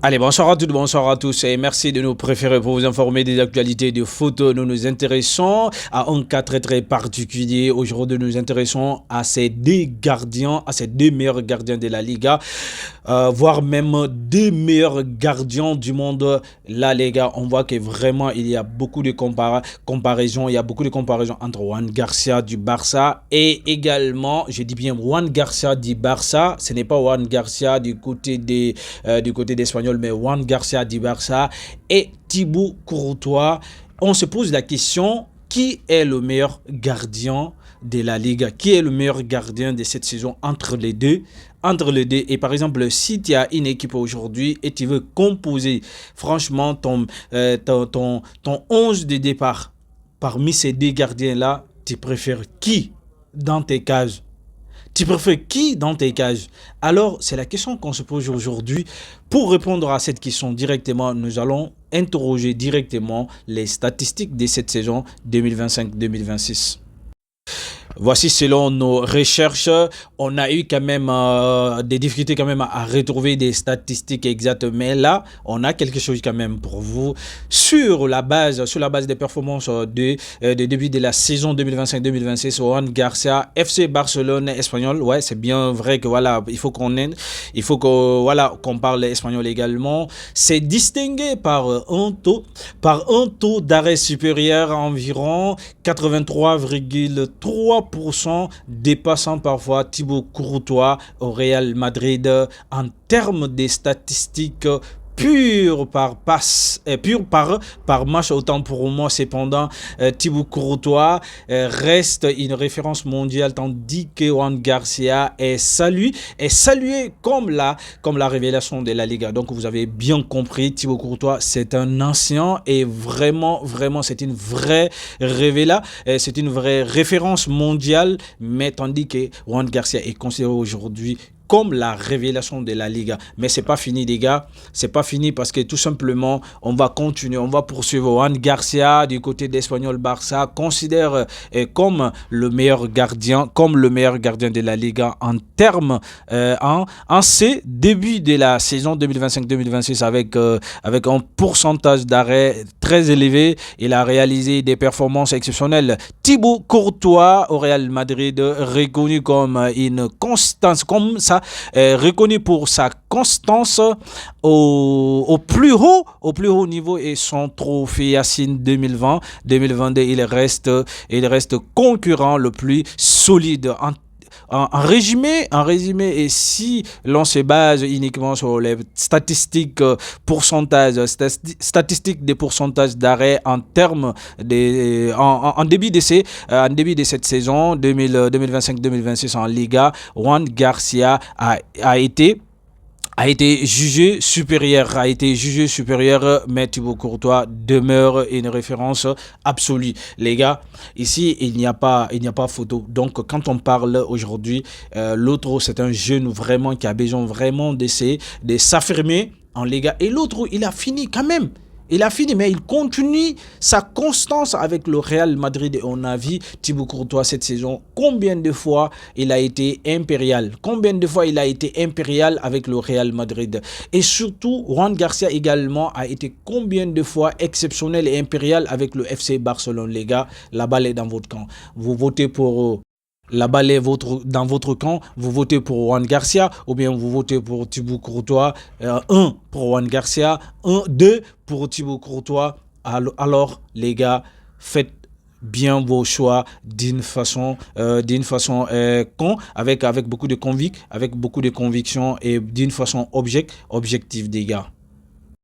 Allez, bonsoir à toutes, bonsoir à tous et merci de nous préférer pour vous informer des actualités de foot. Nous nous intéressons à un cas très particulier. Aujourd'hui, nous nous intéressons à ces deux gardiens, à ces deux meilleurs gardiens de la Liga, voire même deux meilleurs gardiens du monde. Là, les gars, on voit que vraiment, il y a beaucoup de comparaisons. Il y a beaucoup de comparaisons entre Juan Garcia du Barça et également, je dis bien Juan Garcia du Barça. Ce n'est pas Juan Garcia du côté d'Espagnol, mais Juan Garcia du Barça et Thibaut Courtois. On se pose la question, qui est le meilleur gardien de la Liga? Qui est le meilleur gardien de cette saison entre les deux? Et par exemple, si tu as une équipe aujourd'hui et tu veux composer franchement ton 11 de départ parmi ces deux gardiens-là, tu préfères qui dans tes cages? Tu préfères qui dans tes cages? Alors, c'est la question qu'on se pose aujourd'hui. Pour répondre à cette question directement, nous allons interroger directement les statistiques de cette saison 2025-2026. Voici, selon nos recherches, on a eu quand même des difficultés quand même à retrouver des statistiques exactes. Mais là, on a quelque chose quand même pour vous sur la base des performances de début de la saison 2025-2026. Juan Garcia, FC Barcelone espagnol. Ouais, c'est bien vrai que voilà, il faut qu'on parle espagnol également. C'est distingué par un taux d'arrêt supérieur à environ 83,3%, dépassant parfois Thibaut Courtois au Real Madrid en termes de statistiques pur par match. Autant pour moi, cependant, Thibaut Courtois reste une référence mondiale, tandis que Juan Garcia est salué comme la révélation de la Liga. Donc vous avez bien compris, Thibaut Courtois c'est un ancien et vraiment c'est une vraie c'est une vraie référence mondiale, mais tandis que Juan Garcia est considéré aujourd'hui comme la révélation de la Liga. Mais c'est pas fini, les gars. C'est pas fini parce que tout simplement, on va continuer, on va poursuivre. Juan Garcia, du côté d'Espagnol Barça, considère comme le meilleur gardien de la Liga en termes, en ces débuts de la saison 2025-2026 avec un pourcentage d'arrêt très élevé. Il a réalisé des performances exceptionnelles. Thibaut Courtois au Real Madrid, reconnu comme une constance, comme ça, reconnu pour sa constance au plus haut niveau et son trophée Yacine 2020-2022, il reste concurrent le plus solide en résumé, et si l'on se base uniquement sur les statistiques des pourcentages d'arrêt en termes en début de cette saison 2025-2026 en Liga, Juan Garcia a été jugé supérieur, mais Thibaut Courtois demeure une référence absolue. Les gars, ici, il n'y a pas photo. Donc, quand on parle aujourd'hui, l'autre, c'est un jeune vraiment qui a besoin vraiment de s'affirmer en Liga. Et l'autre, il a fini quand même. Mais il continue sa constance avec le Real Madrid. Et on a vu Thibaut Courtois cette saison, combien de fois il a été impérial. Avec le Real Madrid. Et surtout, Juan Garcia également a été combien de fois exceptionnel et impérial avec le FC Barcelone. Les gars, la balle est dans votre camp. Vous votez pour la balle est dans votre camp, vous votez pour Juan Garcia ou bien vous votez pour Thibaut Courtois. 1 pour Juan Garcia, 2 pour Thibaut Courtois. Alors les gars, faites bien vos choix d'une façon avec beaucoup de conviction et d'une façon objective, les gars.